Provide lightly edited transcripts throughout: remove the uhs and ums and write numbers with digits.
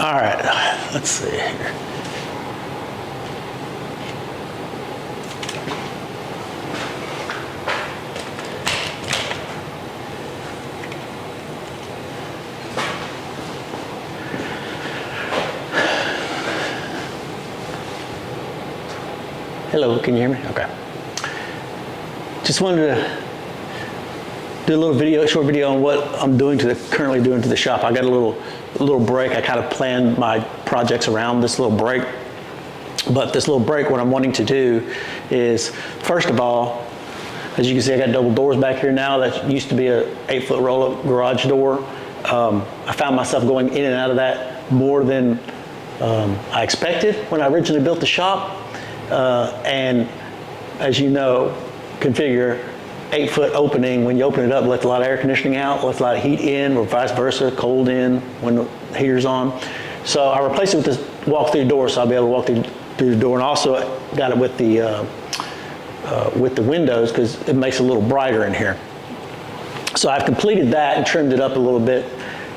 All right, let's see here. Hello, can you hear me? Okay. Just wanted to do a little video, short video on what I'm currently doing to the shop. I got a little break. I kind of planned my projects around this little break. But this little break, what I'm wanting to do is, first of all, as you can see, I got double doors back here now. That used to be a 8-foot roll-up garage door. I found myself going in and out of that more than I expected when I originally built the shop. And as you know, configure 8-foot opening. When you open it up, lets a lot of air conditioning out, lets a lot of heat in, or vice versa, cold in when the heater's on. So I replaced it with this walk-through door, so I'll be able to walk through the door, and also got it with the windows because it makes it a little brighter in here. So I've completed that and trimmed it up a little bit,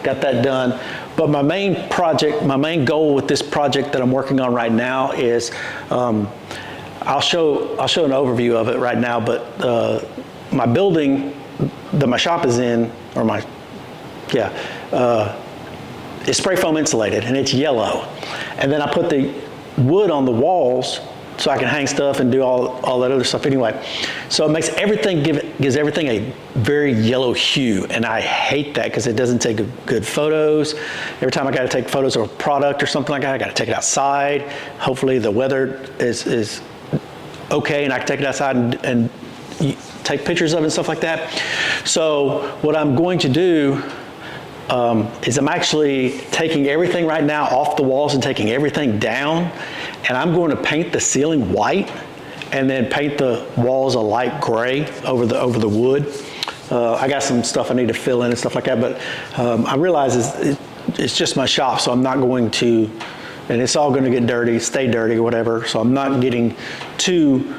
got that done. But my main goal with this project that I'm working on right now is, I'll show an overview of it right now, but my building that my shop is in, is spray foam insulated, and it's yellow. And then I put the wood on the walls so I can hang stuff and do all that other stuff anyway. So it makes everything, gives everything a very yellow hue, and I hate that because it doesn't take good photos. Every time I got to take photos of a product or something like that, I got to take it outside. Hopefully the weather is okay and I can take it outside and take pictures of it and stuff like that. So what I'm going to do is I'm actually taking everything right now off the walls and taking everything down, and I'm going to paint the ceiling white and then paint the walls a light gray over the wood. I got some stuff I need to fill in and stuff like that, but I realize it's just my shop, so I'm not going to, and it's all going to get dirty, stay dirty or whatever, so I'm not getting too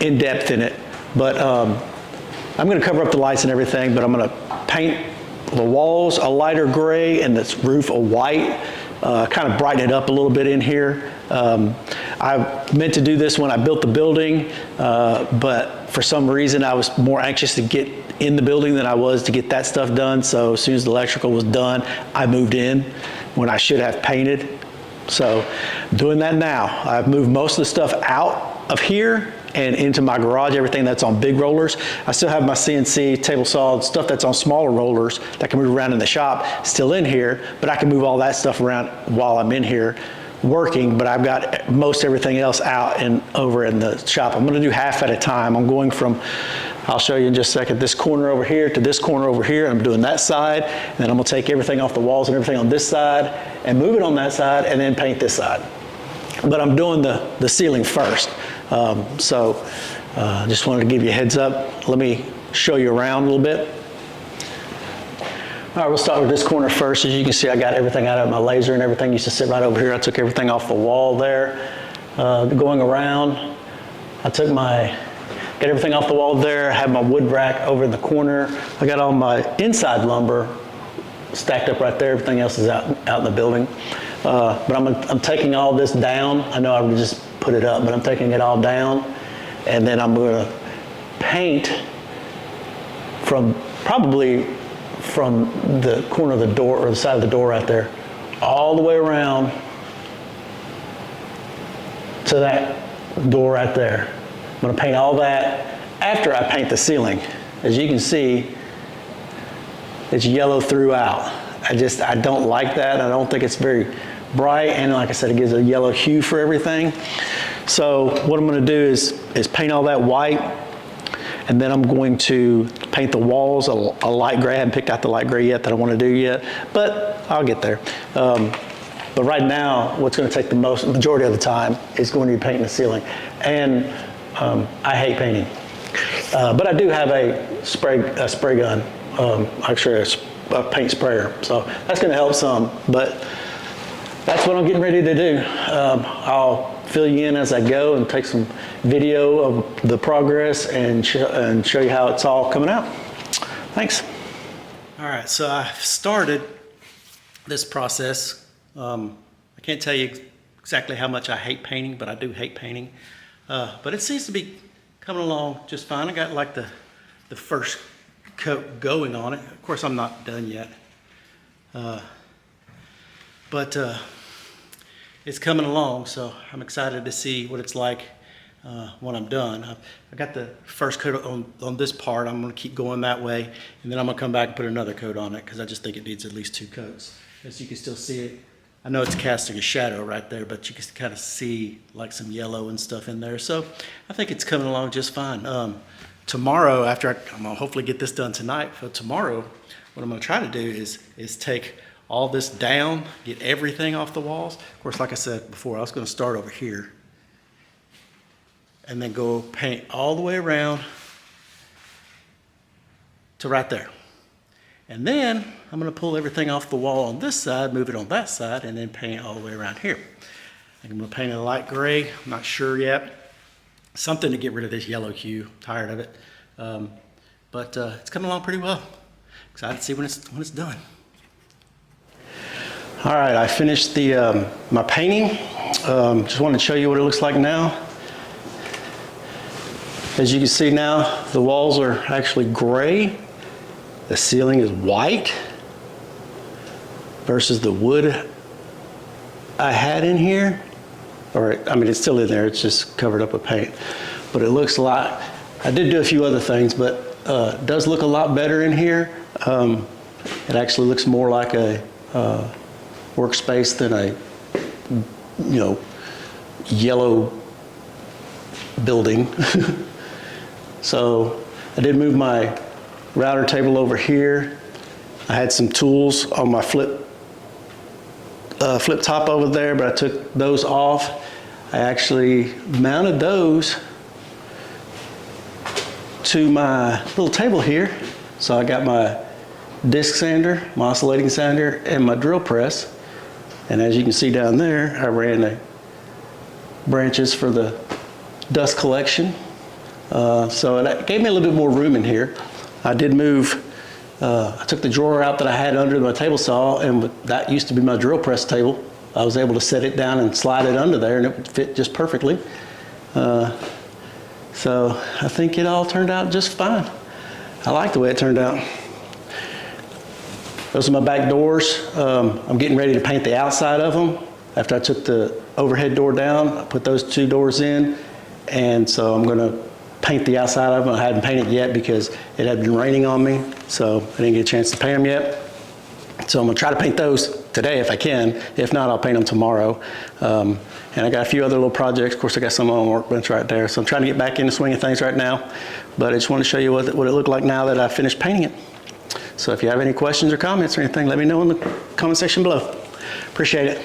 in-depth in it. But I'm going to cover up the lights and everything, but I'm going to paint the walls a lighter gray and this roof a white, kind of brighten it up a little bit in here. I meant to do this when I built the building, but for some reason I was more anxious to get in the building than I was to get that stuff done. So as soon as the electrical was done, I moved in when I should have painted. So doing that now. I've moved most of the stuff out of here and into my garage, everything that's on big rollers. I still have my CNC, table saw, stuff that's on smaller rollers that can move around in the shop, still in here, but I can move all that stuff around while I'm in here working, but I've got most everything else out and over in the shop. I'm gonna do half at a time. I'm going from, I'll show you in just a second, this corner over here to this corner over here. I'm doing that side, and then I'm gonna take everything off the walls and everything on this side and move it on that side and then paint this side. But I'm doing the ceiling first. Just wanted to give you a heads up. Let me show you around a little bit. All right, we'll start with this corner first. As you can see, I got everything out of my laser and everything used to sit right over here. I took everything off the wall there. Going around, got everything off the wall there. I have my wood rack over in the corner. I got all my inside lumber stacked up right there. Everything else is out in the building. But I'm taking all this down. I know I would just put it up, but I'm taking it all down, and then I'm going to paint probably from the corner of the door or the side of the door right there all the way around to that door right there. I'm going to paint all that after I paint the ceiling. As you can see, it's yellow throughout. I don't like that. I don't think it's very bright, and like I said, it gives a yellow hue for everything. So what I'm going to do is paint all that white, and then I'm going to paint the walls a light gray. I haven't picked out the light gray yet that I want to do yet, but I'll get there. But right now, what's going to take the majority of the time is going to be painting the ceiling. And I hate painting, but I do have a spray gun, actually a paint sprayer, so that's going to help some. But that's what I'm getting ready to do. I'll fill you in as I go and take some video of the progress and show you how it's all coming out. Thanks. All right, so I've started this process I can't tell you exactly how much I hate painting, but I do hate painting. But it seems to be coming along just fine. I got like the first coat going on it. Of course, I'm not done yet. But it's coming along, so I'm excited to see what it's like when I'm done. I got the first coat on this part. I'm gonna keep going that way, and then I'm gonna come back and put another coat on it because I just think it needs at least 2 coats. As you can still see it, I know it's casting a shadow right there, but you can kind of see like some yellow and stuff in there. So I think it's coming along just fine. Tomorrow, after I'm gonna hopefully get this done tonight, for tomorrow, what I'm gonna try to do is take all this down, get everything off the walls. Of course, like I said before, I was gonna start over here and then go paint all the way around to right there. And then I'm gonna pull everything off the wall on this side, move it on that side, and then paint all the way around here. I'm gonna paint it a light gray, I'm not sure yet. Something to get rid of this yellow hue, tired of it. But it's coming along pretty well. Excited to see when it's done. All right, I finished my painting. Just wanted to show you what it looks like now. As you can see now, the walls are actually gray. The ceiling is white versus the wood I had in here. Or, I mean, it's still in there, it's just covered up with paint. But it looks a lot, I did do a few other things, but it does look a lot better in here. It actually looks more like a workspace than a, yellow building. So I did move my router table over here. I had some tools on my flip top over there, but I took those off. I actually mounted those to my little table here. So I got my disc sander, my oscillating sander, and my drill press. And as you can see down there, I ran the branches for the dust collection. So it gave me a little bit more room in here. I did move, I took the drawer out that I had under my table saw, and that used to be my drill press table. I was able to set it down and slide it under there, and it would fit just perfectly. So I think it all turned out just fine. I like the way it turned out. Those are my back doors. I'm getting ready to paint the outside of them. After I took the overhead door down, I put those 2 doors in, and so I'm gonna paint the outside of them. I hadn't painted yet because it had been raining on me, so I didn't get a chance to paint them yet. So I'm gonna try to paint those today if I can. If not, I'll paint them tomorrow. And I got a few other little projects. Of course, I got some on the workbench right there. So I'm trying to get back in the swing of things right now. But I just want to show you what it looked like now that I finished painting it. So if you have any questions or comments or anything, let me know in the comment section below. Appreciate it.